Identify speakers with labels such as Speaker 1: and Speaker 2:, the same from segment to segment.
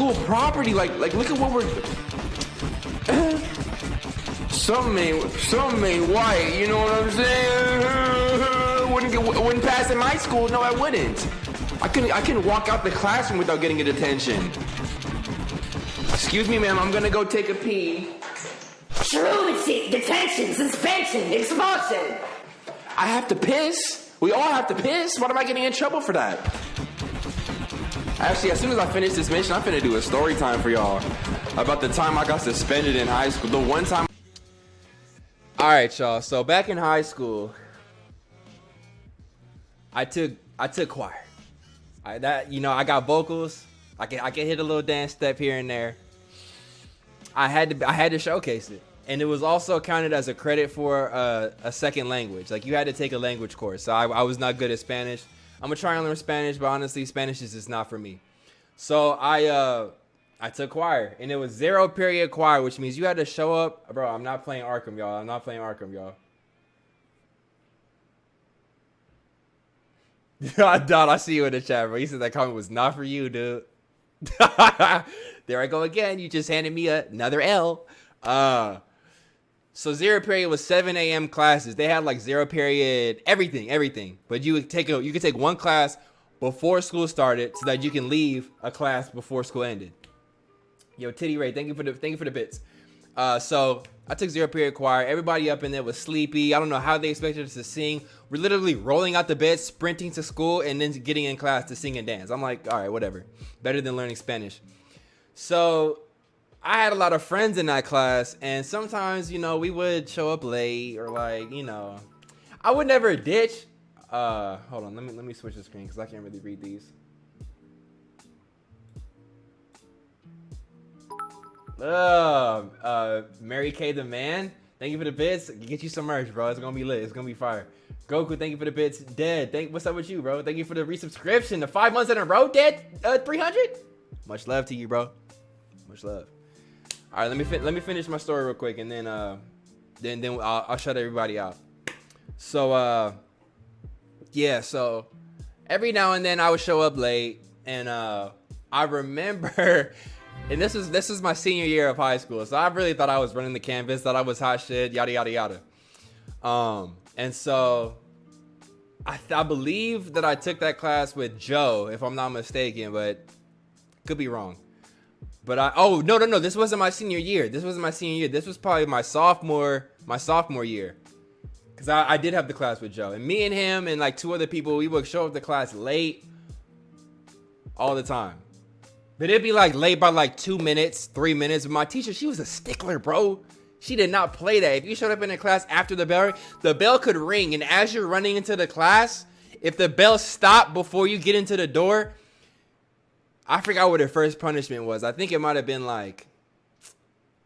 Speaker 1: school property. Like look at what we're. Some ain't white. You know what I'm saying? Wouldn't pass in my school. No, I wouldn't. I couldn't walk out the classroom without getting a detention. Excuse me, ma'am. I'm gonna go take a pee.
Speaker 2: Truancy, detention, suspension, expulsion.
Speaker 1: I have to piss. We all have to piss. What am I getting in trouble for that? Actually, as soon as I finish this mission, I'm finna do a story time for y'all about the time I got suspended in high school. The one time. All right, y'all. So back in high school, I took choir. I got vocals. I can hit a little dance step here and there. I had to showcase it, and it was also counted as a credit for a second language. Like you had to take a language course. So I was not good at Spanish. I'm gonna try and learn Spanish, but honestly, Spanish is just not for me. So I took choir, and it was 0 period choir, which means you had to show up. Bro, I'm not playing Arkham, y'all. I'm not playing Arkham, y'all. Don, I see you in the chat, bro. He said that comment was not for you, dude. There I go again. You just handed me another L. So 0 period was 7 a.m. classes. They had like 0 period, everything. But you could take one class before school started so that you can leave a class before school ended. Yo, Titty Ray, thank you for the bits. So I took 0 period choir. Everybody up in there was sleepy. I don't know how they expected us to sing. We're literally rolling out the bed, sprinting to school, and then getting in class to sing and dance. I'm like, all right, whatever. Better than learning Spanish. So I had a lot of friends in that class, and sometimes, we would show up late or I would never ditch. Hold on, let me switch the screen because I can't really read these. Mary Kay the Man, thank you for the bits. Get you some merch, bro. It's gonna be lit. It's gonna be fire. Goku, thank you for the bits. Dead, what's up with you, bro? Thank you for the resubscription. The 5 months in a row, Dead. 300. Much love to you, bro. Much love. All right, let me finish my story real quick, and then I'll shut everybody out. So yeah. So every now and then I would show up late, and I remember. And this is my senior year of high school, so I really thought I was running the campus, thought I was hot shit, yada yada yada. And so I believe that I took that class with Joe, if I'm not mistaken, but could be wrong. But no, this wasn't my senior year. This was probably my sophomore year, because I did have the class with Joe, and me and him and like 2 other people, we would show up to class late all the time. But it'd be like late by like 2 minutes, 3 minutes. But my teacher, she was a stickler, bro. She did not play that. If you showed up in a class after the bell could ring. And as you're running into the class, if the bell stopped before you get into the door, I forgot what her first punishment was. I think it might have been like,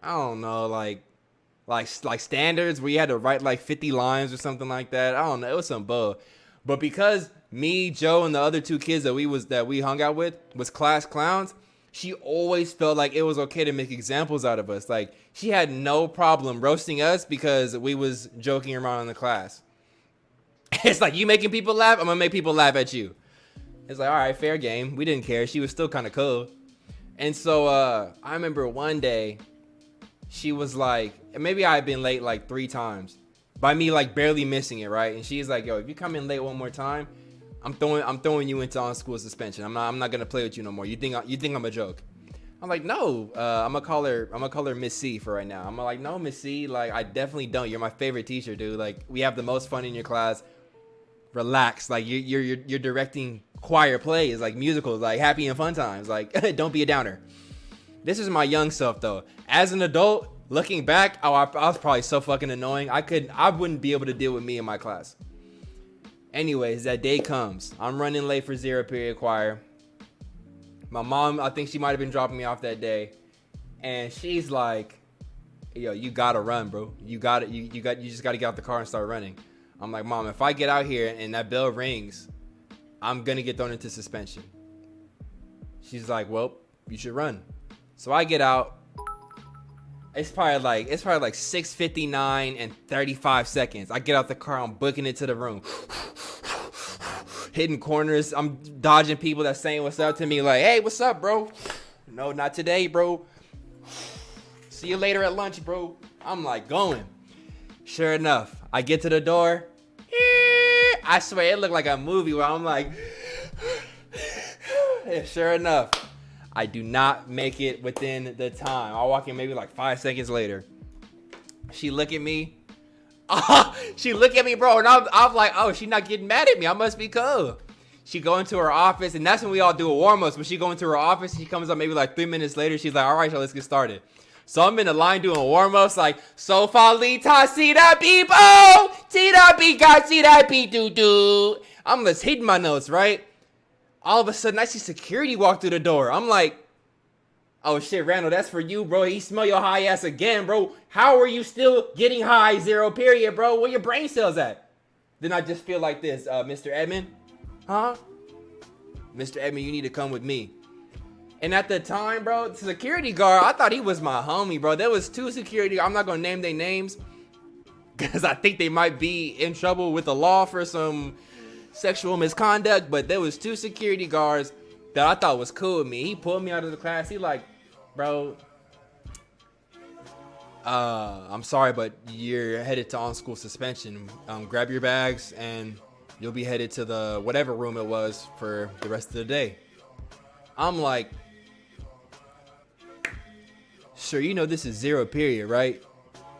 Speaker 1: I don't know, like standards where you had to write like 50 lines or something like that. I don't know. It was some bull. But because me, Joe, and the other 2 kids that we hung out with was class clowns, she always felt like it was okay to make examples out of us. Like, she had no problem roasting us because we was joking around in the class. It's like, you making people laugh, I'm gonna make people laugh at you. It's like, all right, fair game. We didn't care. She was still kind of cool. And so I remember one day, she was like, maybe I had been late like 3 times by me like barely missing it, right? And she's like, yo, if you come in late one more time, I'm throwing you into on-school suspension. I'm not gonna play with you no more. You think I'm a joke? I'm like, no. I'm gonna call her Miss C for right now. I'm like, no, Miss C. Like, I definitely don't. You're my favorite teacher, dude. Like, we have the most fun in your class. Relax. Like, you're directing choir plays, like musicals, like happy and fun times. Like, don't be a downer. This is my young self though. As an adult, looking back, I was probably so fucking annoying. I wouldn't be able to deal with me in my class. Anyways, that day comes. I'm running late for 0 period choir. My mom, I think she might have been dropping me off that day, and she's like, "Yo, you gotta run, bro. You just gotta get out the car and start running." I'm like, "Mom, if I get out here and that bell rings, I'm gonna get thrown into suspension." She's like, "Well, you should run." So I get out. It's probably like 6:59 and 35 seconds. I get out the car. I'm booking it to the room. Hitting corners. I'm dodging people that's saying what's up to me. Like, hey, what's up, bro? No, not today, bro. See you later at lunch, bro. I'm like going. Sure enough, I get to the door. I swear it looked like a movie where I'm like, sure enough, I do not make it within the time. I walk in maybe like 5 seconds later. She look at me. She look at me, bro, and I'm like, oh, she not getting mad at me. I must be cool. She go into her office, and that's when we all do a warm-ups. When she go into her office, she comes up maybe like 3 minutes later. She's like, all right, so let's get started. So I'm in the line doing warm-ups like, so falita, see that beep, oh, see that beep, God, see that beep, doo-doo. I'm just hitting my notes, right? All of a sudden, I see security walk through the door. I'm like, oh shit, Randall, that's for you, bro. He smell your high ass again, bro. How are you still getting high, 0 period, bro? Where your brain cells at? Then I just feel like this, Mr. Edmond. Huh? Mr. Edmond, you need to come with me. And at the time, bro, the security guard, I thought he was my homie, bro. There was 2 security, I'm not gonna name their names, because I think they might be in trouble with the law for some sexual misconduct, but there was 2 security guards that I thought was cool with me. He pulled me out of the class. He like, bro, I'm sorry, but you're headed to on-school suspension. Grab your bags and you'll be headed to the whatever room it was for the rest of the day. I'm like, sure, you know this is 0 period, right?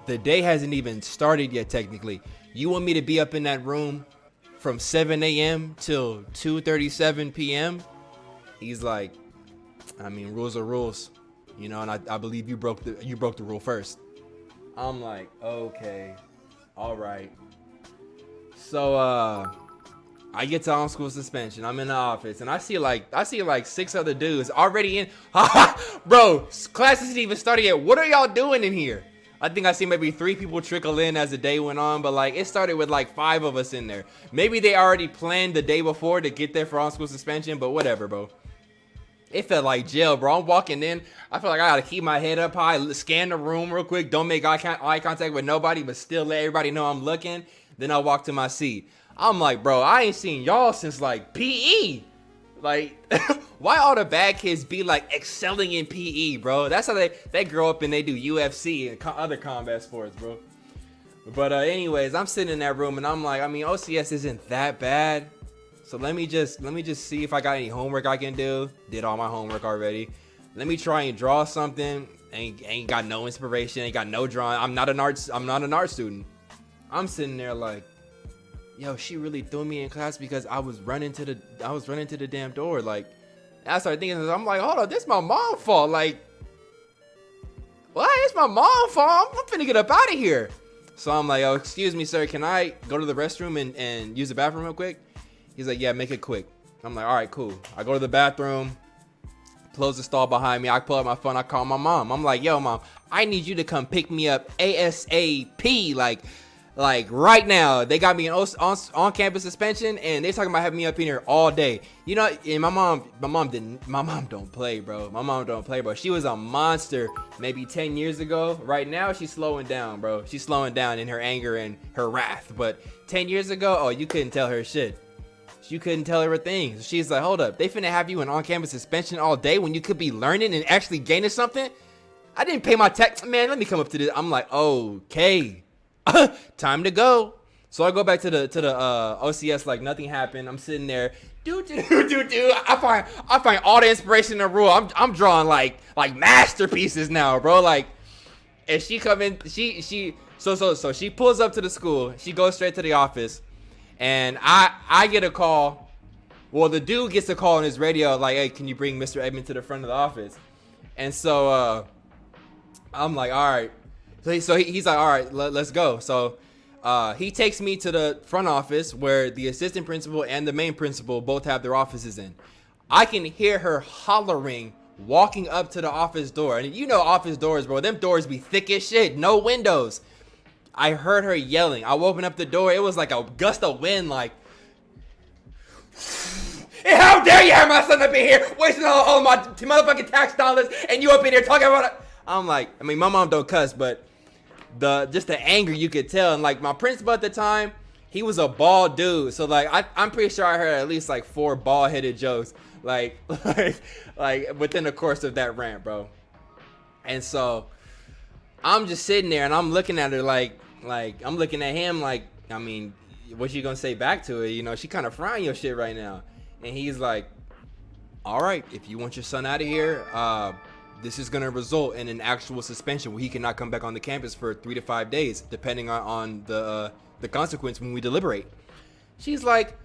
Speaker 1: The day hasn't even started yet, technically. You want me to be up in that room from 7 a.m. till 2:37 p.m.? He's like, I mean, rules are rules, you know, and I believe you broke the rule first. I'm like, okay, all right. So I get to on-school suspension. I'm in the office, and I see like 6 other dudes already in. Bro, class isn't even started yet. What are y'all doing in here? I think I see maybe 3 people trickle in as the day went on, but like it started with like 5 of us in there. Maybe they already planned the day before to get there for on-school suspension, but whatever, bro. It felt like jail, bro. I'm walking in. I feel like I gotta keep my head up high, scan the room real quick, don't make eye contact with nobody, but still let everybody know I'm looking. Then I walk to my seat. I'm like, bro, I ain't seen y'all since like PE. Like, why all the bad kids be like excelling in PE, bro? That's how they grow up and they do UFC and other combat sports, bro. But anyways, I'm sitting in that room and I'm like, I mean, OCS isn't that bad. So let me just see if I got any homework I can do. Did all my homework already. Let me try and draw something. Ain't got no inspiration. Ain't got no drawing. I'm not an art student. I'm sitting there like, yo, she really threw me in class because I was running to the damn door. Like, I started thinking, I'm like, hold on, this my mom's fault. Like, what? It's my mom's fault. I'm finna get up out of here. So I'm like, oh, excuse me, sir. Can I go to the restroom and use the bathroom real quick? He's like, yeah, make it quick. I'm like, all right, cool. I go to the bathroom, close the stall behind me. I pull out my phone. I call my mom. I'm like, yo, mom, I need you to come pick me up ASAP. Like right now. They got me on campus suspension, and they talking about having me up in here all day. You know, and my mom don't play, bro. My mom don't play, bro. She was a monster maybe 10 years ago. Right now, she's slowing down, bro. She's slowing down in her anger and her wrath. But 10 years ago, oh, you couldn't tell her shit. You couldn't tell her a thing. She's like, hold up, they finna have you in on-campus suspension all day when you could be learning and actually gaining something? I didn't pay my tax. Man, let me come up to this. I'm like, okay, time to go. So I go back to the OCS like nothing happened. I'm sitting there, I find all the inspiration in the room. I'm drawing like masterpieces now, bro. Like, and she come in, so she pulls up to the school. She goes straight to the office. And I get a call. Well, the dude gets a call on his radio like, hey, can you bring Mr. Edmond to the front of the office? And so I'm like, all right. So he's like, all right, let's go. So he takes me to the front office where the assistant principal and the main principal both have their offices in. I can hear her hollering walking up to the office door. And you know office doors, bro. Them doors be thick as shit. No windows. I heard her yelling. I opened up the door. It was like a gust of wind, like, hey, how dare you have my son up in here wasting all my motherfucking tax dollars, and you up in here talking about it. I'm like, I mean, my mom don't cuss, but just the anger you could tell. And like my principal at the time, he was a bald dude. So like I'm pretty sure I heard at least like 4 bald-headed jokes. like, like within the course of that rant, bro. And so I'm just sitting there and I'm looking at her like I'm looking at him like, I mean, what you gonna say back to it? You know, she kind of frying your shit right now. And he's like, all right, if you want your son out of here, this is gonna result in an actual suspension where he cannot come back on the campus for 3 to 5 days, depending on the consequence when we deliberate. She's like,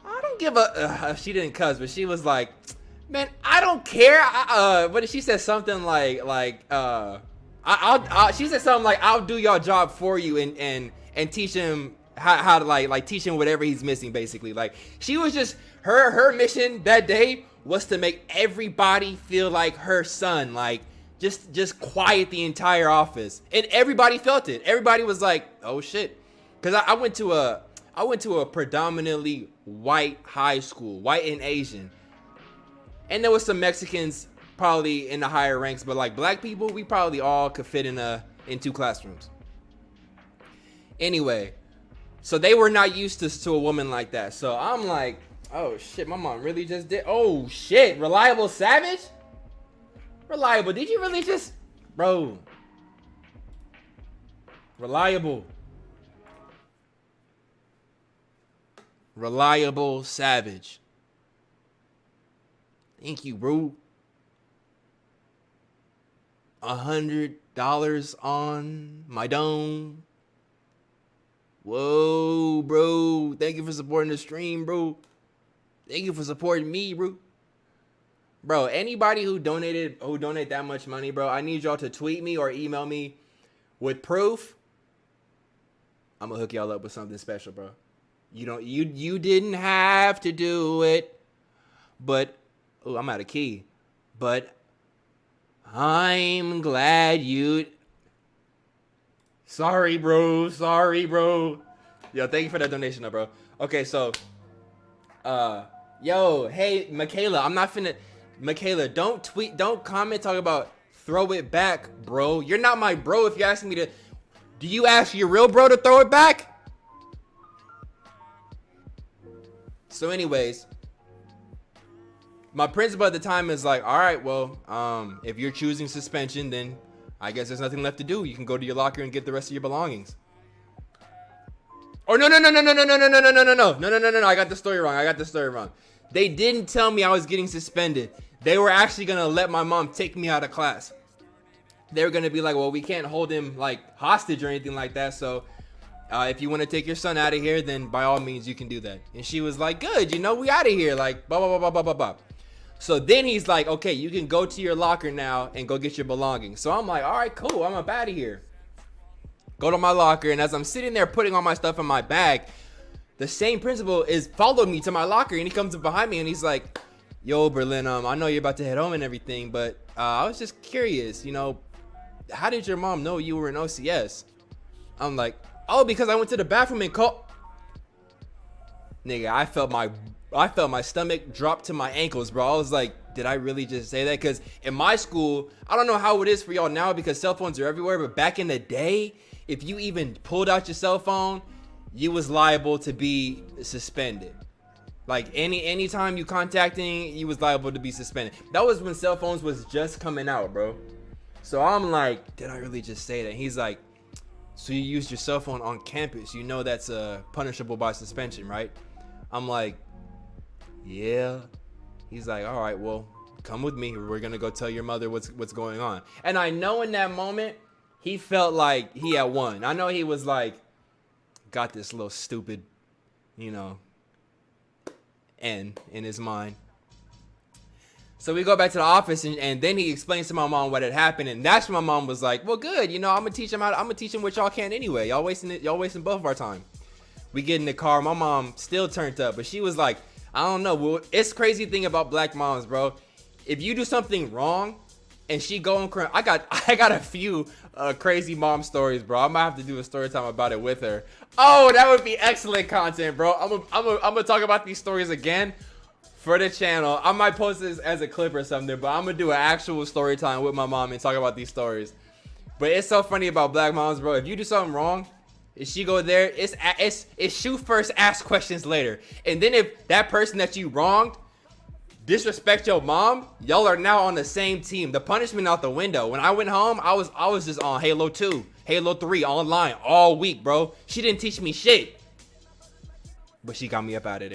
Speaker 1: I don't give a. She didn't cuss, but she was like, man, I don't care. What did she say? Something like she said something like, I'll do your job for you and teach him how to like teach him whatever he's missing, basically. Like, she was just her mission that day was to make everybody feel like her son, like just quiet the entire office, and everybody felt it. Everybody was like, oh shit, because I went to a predominantly white high school, white and Asian, and there was some Mexicans probably in the higher ranks, but like black people, we probably all could fit in 2 classrooms. Anyway, so they were not used to a woman like that. So I'm like, oh shit, my mom really just did. Oh shit, Reliable Savage? Reliable, did you really just, bro? Reliable Savage. Thank you, bro. $100 on my dome. Whoa, bro. Thank you for supporting the stream, bro. Thank you for supporting me, bro. Bro, anybody who donate that much money, bro, I need y'all to tweet me or email me with proof. I'm gonna hook y'all up with something special, bro. You didn't have to do it, but I'm out of key. But I'm glad you. Sorry, bro. Yo, thank you for that donation, though, bro. Okay, so, yo, hey, Michaela, I'm not finna. Michaela, don't comment talking about throw it back, bro. You're not my bro if you're asking me to. Do you ask your real bro to throw it back? So anyways, my principal at the time is like, all right, well, if you're choosing suspension, then I guess there's nothing left to do. You can go to your locker and get the rest of your belongings. Oh, no. I got the story wrong. They didn't tell me I was getting suspended. They were actually going to let my mom take me out of class. They were going to be like, well, we can't hold him like hostage or anything like that. So if you want to take your son out of here, then by all means you can do that. And she was like, good, we out of here. Like, blah, blah, blah, blah, blah, blah. So then he's like, okay, you can go to your locker now and go get your belongings. So I'm like, all right, cool. I'm up out of here. Go to my locker. And as I'm sitting there putting all my stuff in my bag, the same principal is followed me to my locker, and he comes up behind me and he's like, yo, Berlin, I know you're about to head home and everything, but I was just curious, how did your mom know you were in OCS? I'm like, oh, because I went to the bathroom and called. Nigga, I felt my stomach drop to my ankles, bro. I was like, did I really just say that? Because in my school, I don't know how it is for y'all now because cell phones are everywhere, but back in the day, if you even pulled out your cell phone, you was liable to be suspended. Like anytime you contacting, you was liable to be suspended. That was when cell phones was just coming out, bro. So I'm like, did I really just say that? He's like, so you used your cell phone on campus. That's punishable by suspension, right? I'm like, yeah. He's like, all right, well, come with me. We're gonna go tell your mother what's going on. And I know in that moment, he felt like he had won. I know he was like, got this little stupid, N in his mind. So we go back to the office and then he explains to my mom what had happened, and that's when my mom was like, well, good, I'm gonna teach him what y'all can anyway. Y'all wasting both of our time. We get in the car, my mom still turned up, but she was like, I don't know. Well, it's crazy thing about black moms, bro. If you do something wrong and she go and cry, I got a few crazy mom stories, bro. I might have to do a story time about it with her. Oh, that would be excellent content, bro. I'm gonna talk about these stories again for the channel. I might post this as a clip or something, but I'm gonna do an actual story time with my mom and talk about these stories. But it's so funny about black moms, bro. If you do something wrong, if she go there, it's shoot first, ask questions later. And then if that person that you wronged disrespect your mom, y'all are now on the same team. The punishment out the window. When I went home, I was just on Halo 2, Halo 3 online all week, bro. She didn't teach me shit. But she got me up out of there.